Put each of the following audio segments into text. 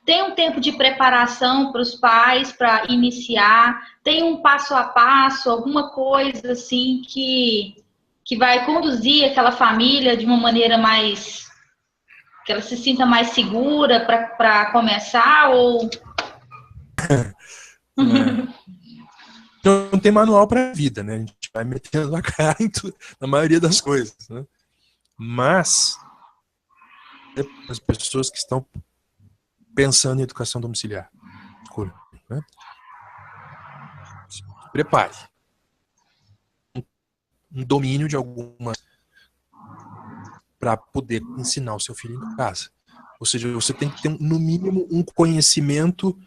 Tem um tempo de preparação para os pais, para iniciar? Tem um passo a passo, alguma coisa assim que vai conduzir aquela família de uma maneira mais... que ela se sinta mais segura para começar? Ou... É. Não tem manual para a vida, né? A gente vai metendo a cara em tudo, na maioria das coisas, né? Mas as pessoas que estão pensando em educação domiciliar, né? Se prepare. Um domínio de algumas para poder ensinar o seu filho em casa. Ou seja, você tem que ter, no mínimo, um conhecimento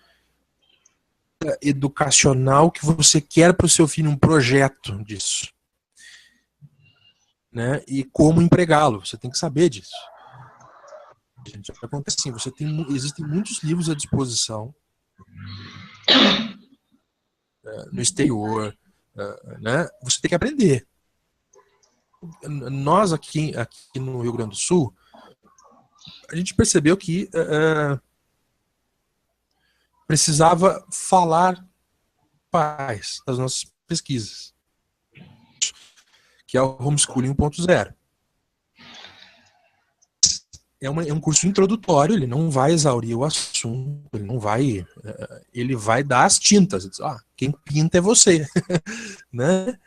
educacional que você quer para o seu filho, um projeto disso. Né? E como empregá-lo, você tem que saber disso. Gente, acontece assim, existem muitos livros à disposição no exterior, né? Você tem que aprender. Nós aqui no Rio Grande do Sul, a gente percebeu que precisava falar pais das nossas pesquisas, que é o Homeschooling 1.0. É um curso introdutório, ele não vai exaurir o assunto, ele vai dar as tintas. Diz, quem pinta é você. Né?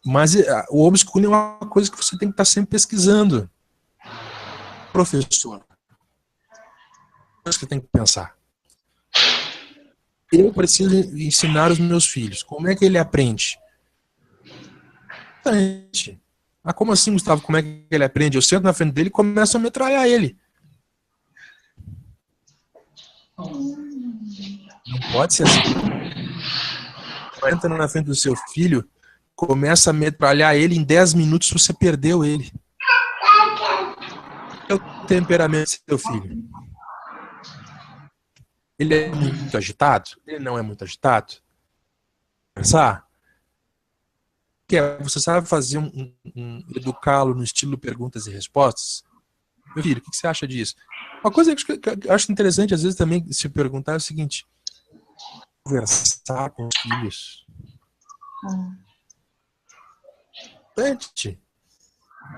Mas o homeschooling é uma coisa que você tem que estar sempre pesquisando. Professor, você tem que pensar. Eu preciso ensinar os meus filhos. Como é que ele aprende? Como assim, Gustavo? Como é que ele aprende? Eu sento na frente dele e começo a metralhar ele. Não pode ser assim. Entra na frente do seu filho, começa a metralhar ele, em 10 minutos você perdeu ele. É o temperamento do seu filho. Ele é muito agitado? Ele não é muito agitado? Pensar? Você sabe fazer educá-lo no estilo perguntas e respostas? Meu filho, o que você acha disso? Uma coisa que eu acho interessante, às vezes, também se perguntar é o seguinte: conversar com os filhos.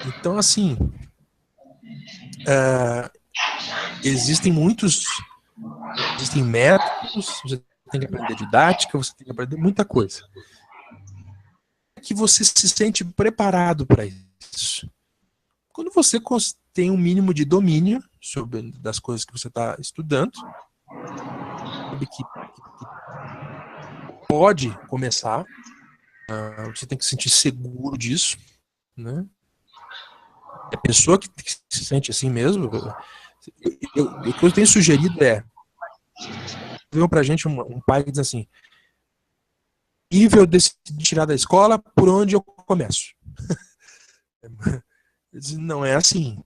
Então, assim, existem métodos, você tem que aprender didática, você tem que aprender muita coisa. Que você se sente preparado para isso. Quando você tem um mínimo de domínio sobre das coisas que você está estudando, sabe que pode começar, você tem que se sentir seguro disso, né? A pessoa que se sente assim mesmo, o que eu tenho sugerido veio pra gente um pai que diz assim: nível decidi tirar da escola, por onde eu começo? Não é assim.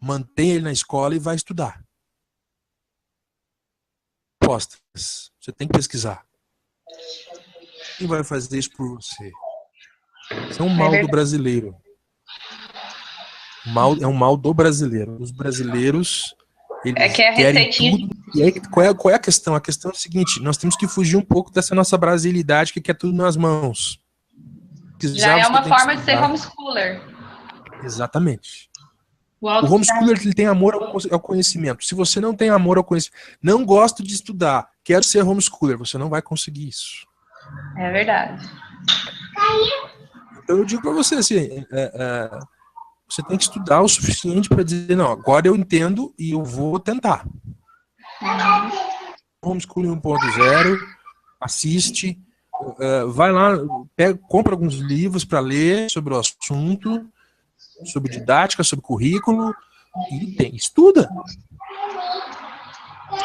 Mantém ele na escola e vai estudar. Postas. Você tem que pesquisar. Quem vai fazer isso por você? Isso é um mal do brasileiro. É um mal do brasileiro. Os brasileiros, eles querem tudo. E aí, qual é a questão? A questão é o seguinte: nós temos que fugir um pouco dessa nossa brasilidade que quer tudo nas mãos. Já é uma forma de ser homeschooler. Exatamente. O homeschooler, ele tem amor ao conhecimento. Se você não tem amor ao conhecimento, não gosto de estudar, quero ser homeschooler, você não vai conseguir isso. É verdade. Então eu digo para você assim, você tem que estudar o suficiente para dizer, não, agora eu entendo e eu vou tentar. Homeschooling 1.0, assiste, vai lá, compra alguns livros para ler sobre o assunto, sobre didática, sobre currículo, e estuda.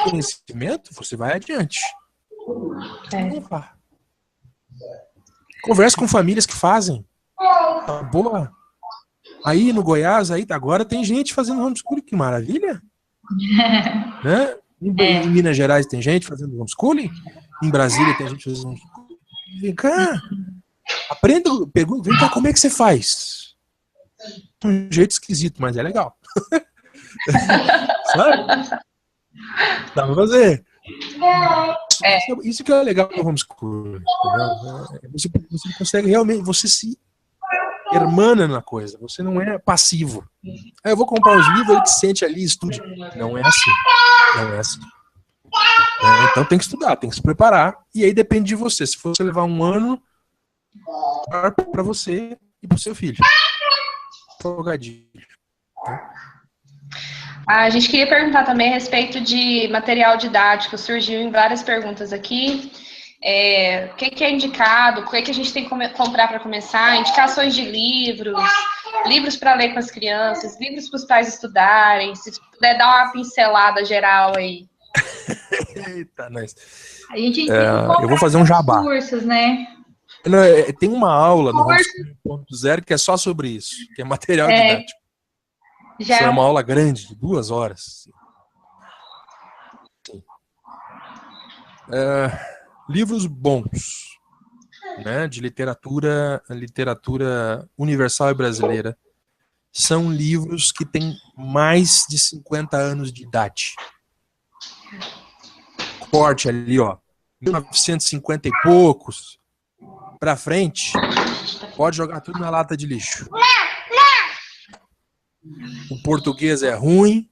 Conhecimento, você vai adiante. Conversa com famílias que fazem. Boa. Aí no Goiás, agora tem gente fazendo homeschooling, que maravilha. Né? Em Minas Gerais tem gente fazendo homeschooling. Em Brasília tem gente fazendo homeschooling. Vem cá. Aprenda, pergunta, vem cá, como é que você faz? Um jeito esquisito, mas é legal. Sabe? Dá pra fazer. Isso que é legal do homeschool, entendeu? Você consegue realmente, você se hermana na coisa, você não é passivo. Eu vou comprar os livros, ele que sente ali e estude. Não é assim. Não é assim. Então tem que estudar, tem que se preparar, e aí depende de você. Se você levar um ano, para você e para o seu filho. Folgadinho. A gente queria perguntar também a respeito de material didático. Surgiu em várias perguntas aqui. O que é indicado? O que a gente tem que comprar para começar? Indicações de livros, livros para ler com as crianças, livros para os pais estudarem. Se puder dar uma pincelada geral aí. Eita, nice. A gente eu vou fazer um jabá. Cursos, né? Tem uma aula no Homeschool 1.0 que é só sobre isso, que é material didático. Isso é uma aula grande, de 2 horas. Livros bons, né, de literatura universal e brasileira, são livros que têm mais de 50 anos de idade. Corte ali, ó, 1950 e poucos pra frente, pode jogar tudo na lata de lixo. O português é ruim.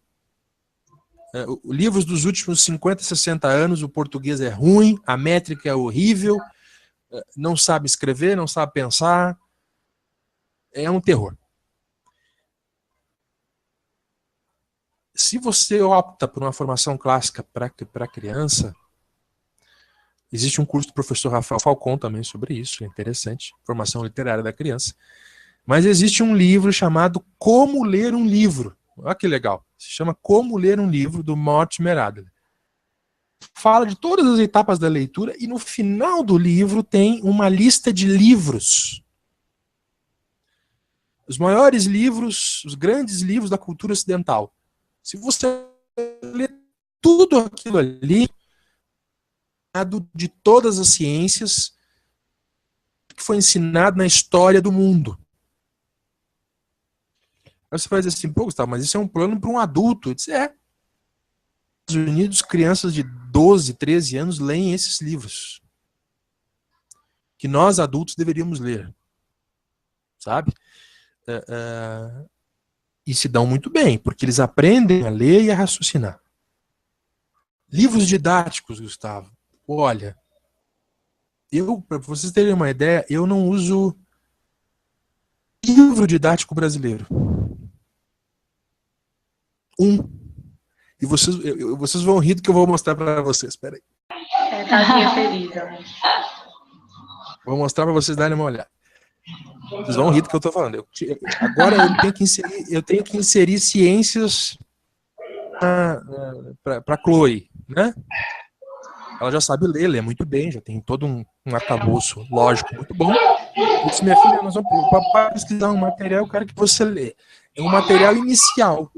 Livros dos últimos 50, 60 anos, o português é ruim, a métrica é horrível, não sabe escrever, não sabe pensar. É um terror. Se você opta por uma formação clássica para criança, existe um curso do professor Rafael Falcon também sobre isso, é interessante, formação literária da criança. Mas existe um livro chamado Como Ler um Livro. Olha que legal. Se chama Como Ler um Livro, do Mortimer Adler. Fala de todas as etapas da leitura e no final do livro tem uma lista de livros. Os maiores livros, os grandes livros da cultura ocidental. Se você ler tudo aquilo ali, de todas as ciências que foi ensinado na história do mundo. Aí você vai dizer assim, pô, Gustavo, mas isso é um plano para um adulto. Eu disse, nos Estados Unidos, crianças de 12, 13 anos leem esses livros. Que nós, adultos, deveríamos ler. Sabe? E se dão muito bem, porque eles aprendem a ler e a raciocinar. Livros didáticos, Gustavo. Olha, para vocês terem uma ideia, eu não uso livro didático brasileiro. E vocês vão rir do que eu vou mostrar para vocês. Espera aí. Casinha feliz. Vou mostrar para vocês darem uma olhada. Vocês vão rir do que eu estou falando. Agora eu tenho que inserir ciências para Chloe, né? Ela já sabe ler, lê muito bem, já tem todo um arcabouço lógico muito bom. Eu disse, minha filha, nós vamos pesquisar um material, eu quero que você lê. É um material inicial.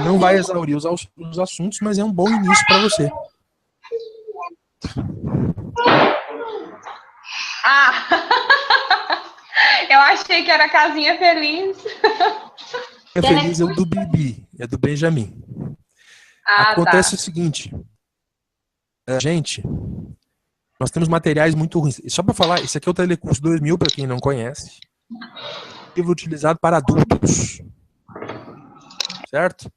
Não vai exaurir os assuntos, mas é um bom início para você. Eu achei que era Casinha Feliz. Casinha Feliz é o do Bibi, é do Benjamin. Acontece o seguinte, gente, nós temos materiais muito ruins. Só para falar, esse aqui é o Telecurso 2000, para quem não conhece. Livro utilizado para adultos. Certo?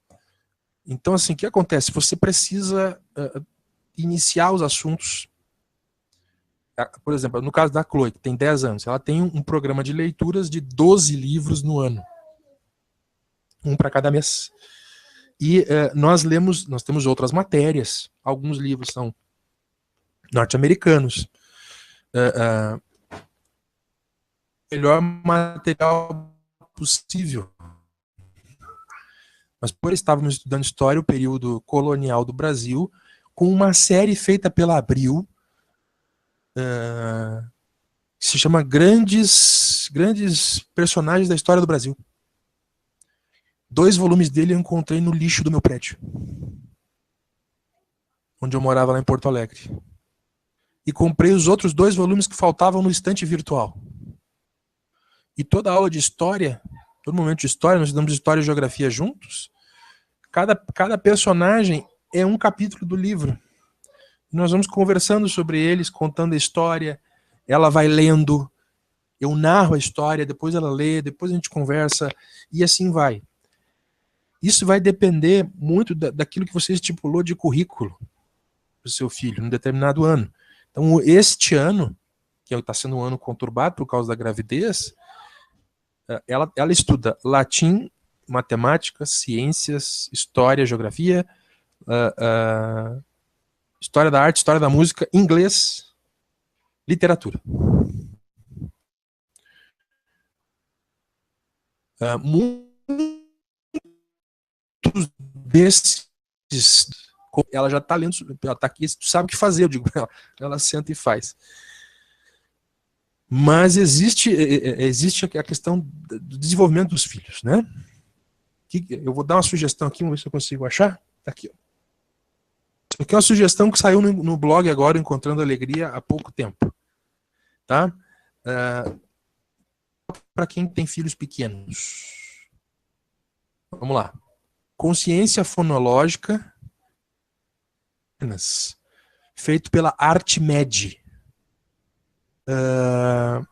Então, assim, o que acontece? Você precisa iniciar os assuntos. Por exemplo, no caso da Chloe, que tem 10 anos, ela tem um programa de leituras de 12 livros no ano. Um para cada mês. E nós temos outras matérias. Alguns livros são norte-americanos. Melhor material possível. Mas por estávamos estudando história, o período colonial do Brasil, com uma série feita pela Abril, que se chama Grandes Personagens da História do Brasil. 2 volumes dele eu encontrei no lixo do meu prédio, onde eu morava lá em Porto Alegre. E comprei os outros 2 volumes que faltavam no estante virtual. E toda aula de história, todo momento de história, nós estudamos história e geografia juntos, Cada personagem é um capítulo do livro. Nós vamos conversando sobre eles, contando a história, ela vai lendo, eu narro a história, depois ela lê, depois a gente conversa, e assim vai. Isso vai depender muito daquilo que você estipulou de currículo para o seu filho, num determinado ano. Então, este ano, que está sendo um ano conturbado por causa da gravidez, ela estuda latim, matemática, ciências, história, geografia, história da arte, história da música, inglês, literatura. Muitos desses, ela já está lendo, ela está aqui, tu sabe o que fazer, eu digo para ela, ela senta e faz. Mas existe a questão do desenvolvimento dos filhos, né? Eu vou dar uma sugestão aqui, vamos ver se eu consigo achar. Tá aqui, ó. Isso aqui é uma sugestão que saiu no blog agora, Encontrando Alegria, há pouco tempo. Tá? Para quem tem filhos pequenos. Vamos lá. Consciência fonológica, feito pela ArtMed.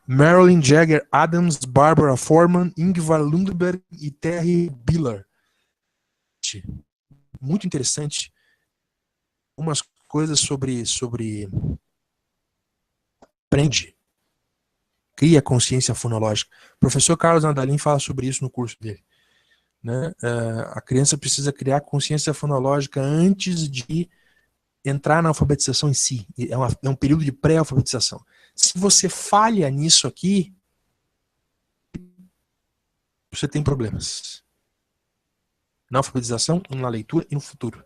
Marilyn Jagger Adams, Barbara Forman, Ingvar Lundberg e Terry Biller. Muito interessante. Umas coisas sobre aprende, cria consciência fonológica. O professor Carlos Nadalim fala sobre isso no curso dele. Né? A criança precisa criar consciência fonológica antes de entrar na alfabetização em si. É um período de pré-alfabetização. Se você falha nisso aqui, você tem problemas. Na alfabetização, na leitura e no futuro.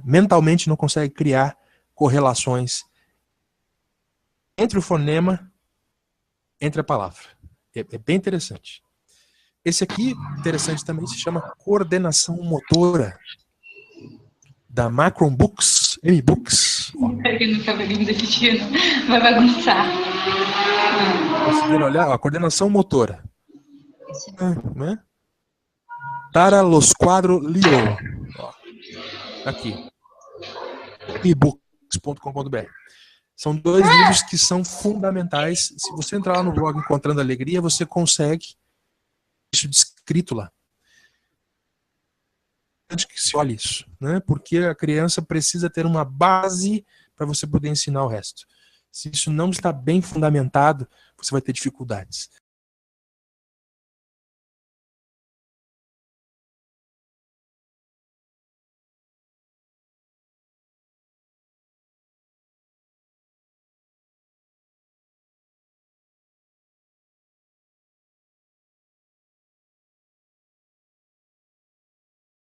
Mentalmente não consegue criar correlações entre o fonema, entre a palavra. É bem interessante. Esse aqui, interessante também, se chama Coordenação Motora, da Macron Books, M-Books. No cabelinho do Titino, vai bagunçar. Conseguiram olhar? A coordenação motora. Né? Para los quadro Leo. Aqui. ebooks.com.br. São 2 livros que são fundamentais. Se você entrar lá no blog Encontrando Alegria, você consegue isso descrito lá. Que se olhe isso, né? Porque a criança precisa ter uma base para você poder ensinar o resto. Se isso não está bem fundamentado, você vai ter dificuldades.